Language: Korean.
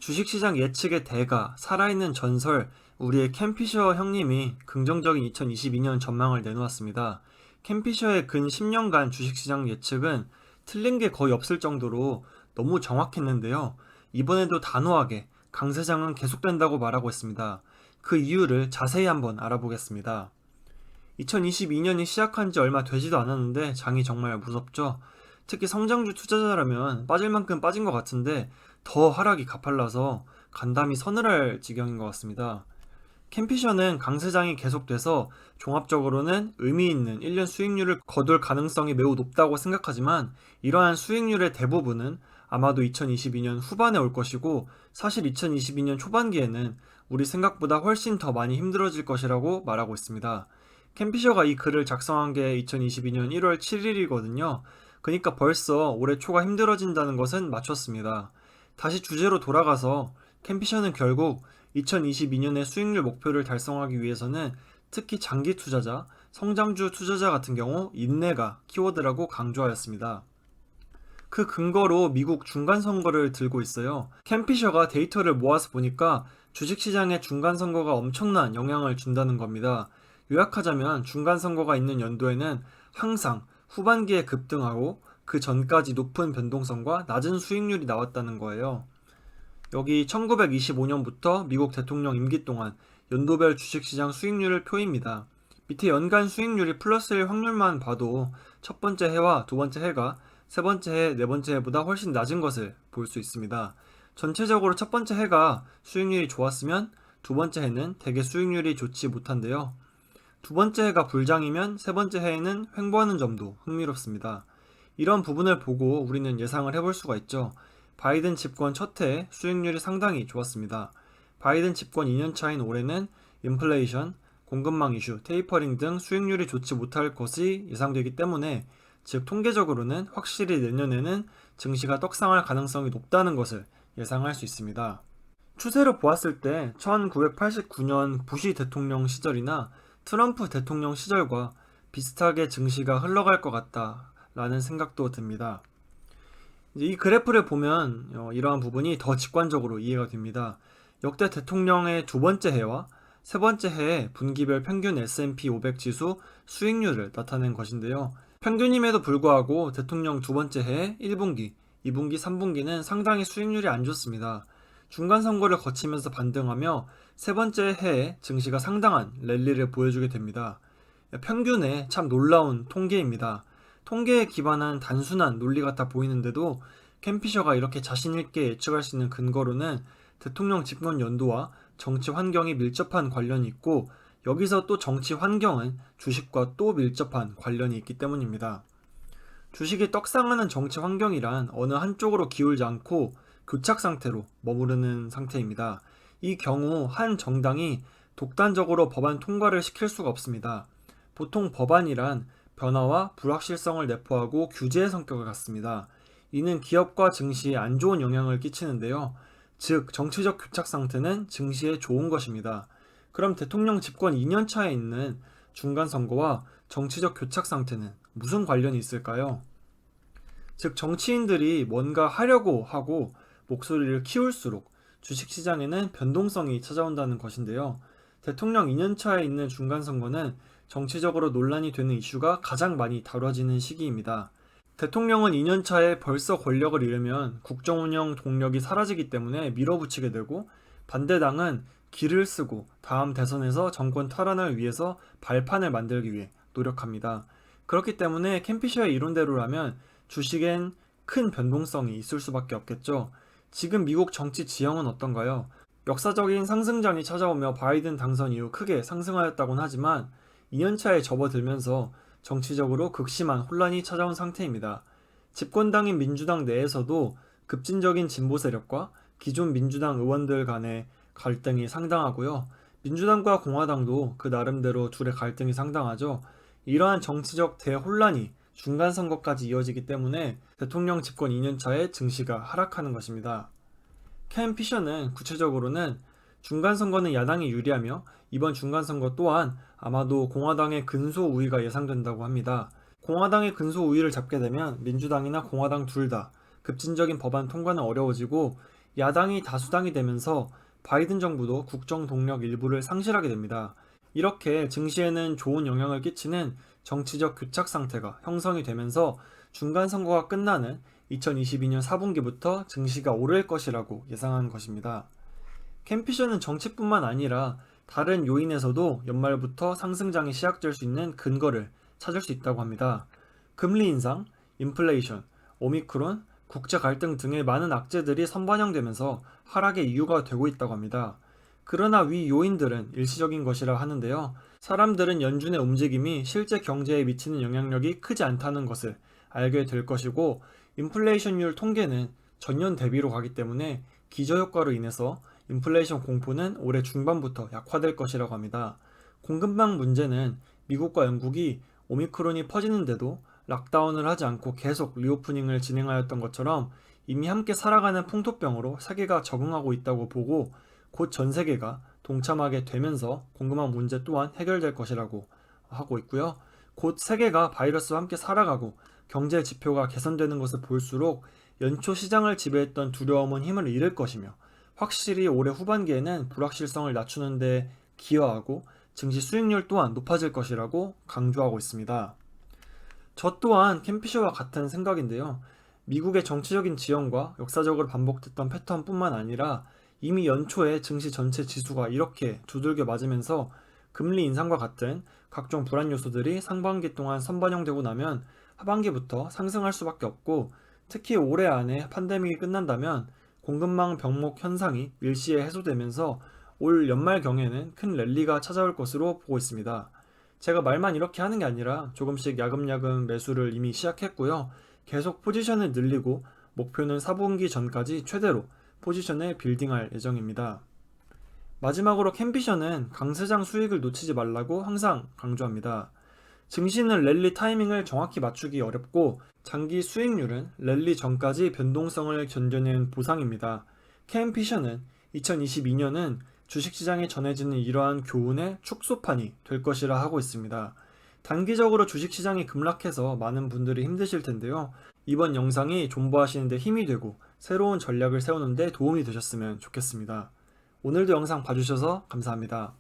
주식시장 예측의 대가, 살아있는 전설, 우리의 캔 피셔 형님이 긍정적인 2022년 전망을 내놓았습니다. 캔 피셔의 근 10년간 주식시장 예측은 틀린 게 거의 없을 정도로 너무 정확했는데요. 이번에도 단호하게 강세장은 계속된다고 말하고 있습니다. 그 이유를 자세히 한번 알아보겠습니다. 2022년이 시작한 지 얼마 되지도 않았는데 장이 정말 무섭죠. 특히 성장주 투자자라면 빠질 만큼 빠진 것 같은데 더 하락이 가팔라서 간담이 서늘할 지경인 것 같습니다. 캠피셔는 강세장이 계속돼서 종합적으로는 의미 있는 1년 수익률을 거둘 가능성이 매우 높다고 생각하지만 이러한 수익률의 대부분은 아마도 2022년 후반에 올 것이고 사실 2022년 초반기에는 우리 생각보다 훨씬 더 많이 힘들어질 것이라고 말하고 있습니다. 캠피셔가 이 글을 작성한 게 2022년 1월 7일이거든요. 그러니까 벌써 올해 초가 힘들어진다는 것은 맞췄습니다. 다시 주제로 돌아가서 캠피셔는 결국 2022년의 수익률 목표를 달성하기 위해서는 특히 장기 투자자, 성장주 투자자 같은 경우 인내가 키워드라고 강조하였습니다. 그 근거로 미국 중간선거를 들고 있어요. 캠피셔가 데이터를 모아서 보니까 주식시장에 중간선거가 엄청난 영향을 준다는 겁니다. 요약하자면 중간선거가 있는 연도에는 항상 후반기에 급등하고 그 전까지 높은 변동성과 낮은 수익률이 나왔다는 거예요. 여기 1925년부터 미국 대통령 임기 동안 연도별 주식시장 수익률을 표입니다. 밑에 연간 수익률이 플러스일 확률만 봐도 첫 번째 해와 두 번째 해가 세 번째 해, 네 번째 해보다 훨씬 낮은 것을 볼 수 있습니다. 전체적으로 첫 번째 해가 수익률이 좋았으면 두 번째 해는 대개 수익률이 좋지 못한데요. 두 번째 해가 불장이면 세 번째 해에는 횡보하는 점도 흥미롭습니다. 이런 부분을 보고 우리는 예상을 해볼 수가 있죠. 바이든 집권 첫 해에 수익률이 상당히 좋았습니다. 바이든 집권 2년차인 올해는 인플레이션, 공급망 이슈, 테이퍼링 등 수익률이 좋지 못할 것이 예상되기 때문에 즉 통계적으로는 확실히 내년에는 증시가 떡상할 가능성이 높다는 것을 예상할 수 있습니다. 추세로 보았을 때 1989년 부시 대통령 시절이나 트럼프 대통령 시절과 비슷하게 증시가 흘러갈 것 같다라는 생각도 듭니다. 이 그래프를 보면 이러한 부분이 더 직관적으로 이해가 됩니다. 역대 대통령의 두 번째 해와 세 번째 해의 분기별 평균 S&P 500 지수 수익률을 나타낸 것인데요. 평균임에도 불구하고 대통령 두 번째 해의 1분기, 2분기, 3분기는 상당히 수익률이 안 좋습니다. 중간 선거를 거치면서 반등하며 세 번째 해에 증시가 상당한 랠리를 보여주게 됩니다. 평균에 참 놀라운 통계입니다. 통계에 기반한 단순한 논리 같아 보이는데도 캠피셔가 이렇게 자신있게 예측할 수 있는 근거로는 대통령 집권 연도와 정치 환경이 밀접한 관련이 있고 여기서 또 정치 환경은 주식과 또 밀접한 관련이 있기 때문입니다. 주식이 떡상하는 정치 환경이란 어느 한쪽으로 기울지 않고 교착 상태로 머무르는 상태입니다. 이 경우 한 정당이 독단적으로 법안 통과를 시킬 수가 없습니다. 보통 법안이란 변화와 불확실성을 내포하고 규제의 성격을 갖습니다. 이는 기업과 증시에 안 좋은 영향을 끼치는데요. 즉 정치적 교착 상태는 증시에 좋은 것입니다. 그럼 대통령 집권 2년 차에 있는 중간 선거와 정치적 교착 상태는 무슨 관련이 있을까요? 즉 정치인들이 뭔가 하려고 하고 목소리를 키울수록 주식시장에는 변동성이 찾아온다는 것인데요. 대통령 2년 차에 있는 중간 선거는 정치적으로 논란이 되는 이슈가 가장 많이 다뤄지는 시기입니다. 대통령은 2년 차에 벌써 권력을 잃으면 국정운영 동력이 사라지기 때문에 밀어붙이게 되고 반대당은 기를 쓰고 다음 대선에서 정권 탈환을 위해서 발판을 만들기 위해 노력합니다. 그렇기 때문에 캠피셔의 이론대로라면 주식엔 큰 변동성이 있을 수밖에 없겠죠. 지금 미국 정치 지형은 어떤가요? 역사적인 상승장이 찾아오며 바이든 당선 이후 크게 상승하였다곤 하지만 2년차에 접어들면서 정치적으로 극심한 혼란이 찾아온 상태입니다. 집권당인 민주당 내에서도 급진적인 진보 세력과 기존 민주당 의원들 간의 갈등이 상당하고요. 민주당과 공화당도 그 나름대로 둘의 갈등이 상당하죠. 이러한 정치적 대혼란이 중간 선거까지 이어지기 때문에 대통령 집권 2년차에 증시가 하락하는 것입니다. 캔 피셔는 구체적으로는 중간 선거는 야당이 유리하며 이번 중간 선거 또한 아마도 공화당의 근소 우위가 예상된다고 합니다. 공화당의 근소 우위를 잡게 되면 민주당이나 공화당 둘 다 급진적인 법안 통과는 어려워지고 야당이 다수당이 되면서 바이든 정부도 국정 동력 일부를 상실하게 됩니다. 이렇게 증시에는 좋은 영향을 끼치는 정치적 교착 상태가 형성이 되면서 중간 선거가 끝나는 2022년 4분기부터 증시가 오를 것이라고 예상한 것입니다. 캠피셔는 정치뿐만 아니라 다른 요인에서도 연말부터 상승장이 시작될 수 있는 근거를 찾을 수 있다고 합니다. 금리 인상, 인플레이션, 오미크론, 국제 갈등 등의 많은 악재들이 선반영되면서 하락의 이유가 되고 있다고 합니다. 그러나 위 요인들은 일시적인 것이라 하는데요. 사람들은 연준의 움직임이 실제 경제에 미치는 영향력이 크지 않다는 것을 알게 될 것이고, 인플레이션율 통계는 전년 대비로 가기 때문에 기저효과로 인해서 인플레이션 공포는 올해 중반부터 약화될 것이라고 합니다. 공급망 문제는 미국과 영국이 오미크론이 퍼지는데도 락다운을 하지 않고 계속 리오프닝을 진행하였던 것처럼 이미 함께 살아가는 풍토병으로 세계가 적응하고 있다고 보고, 곧 전 세계가 동참하게 되면서 공급망 문제 또한 해결될 것이라고 하고 있고요. 곧 세계가 바이러스와 함께 살아가고 경제 지표가 개선되는 것을 볼수록 연초 시장을 지배했던 두려움은 힘을 잃을 것이며, 확실히 올해 후반기에는 불확실성을 낮추는 데 기여하고 증시 수익률 또한 높아질 것이라고 강조하고 있습니다. 저 또한 캠피셔와 같은 생각인데요. 미국의 정치적인 지형과 역사적으로 반복됐던 패턴뿐만 아니라 이미 연초에 증시 전체 지수가 이렇게 두들겨 맞으면서 금리 인상과 같은 각종 불안 요소들이 상반기 동안 선반영되고 나면 하반기부터 상승할 수밖에 없고, 특히 올해 안에 팬데믹이 끝난다면 공급망 병목 현상이 일시에 해소되면서 올 연말경에는 큰 랠리가 찾아올 것으로 보고 있습니다. 제가 말만 이렇게 하는 게 아니라 조금씩 야금야금 매수를 이미 시작했고요. 계속 포지션을 늘리고 목표는 4분기 전까지 최대로 포지션을 빌딩할 예정입니다. 마지막으로 캠피셔는 강세장 수익을 놓치지 말라고 항상 강조합니다. 증시는 랠리 타이밍을 정확히 맞추기 어렵고, 장기 수익률은 랠리 전까지 변동성을 견뎌낸 보상입니다. 캠피셔는 2022년은 주식시장에 전해지는 이러한 교훈의 축소판이 될 것이라 하고 있습니다. 단기적으로 주식시장이 급락해서 많은 분들이 힘드실 텐데요. 이번 영상이 존버하시는 데 힘이 되고 새로운 전략을 세우는 데 도움이 되셨으면 좋겠습니다. 오늘도 영상 봐주셔서 감사합니다.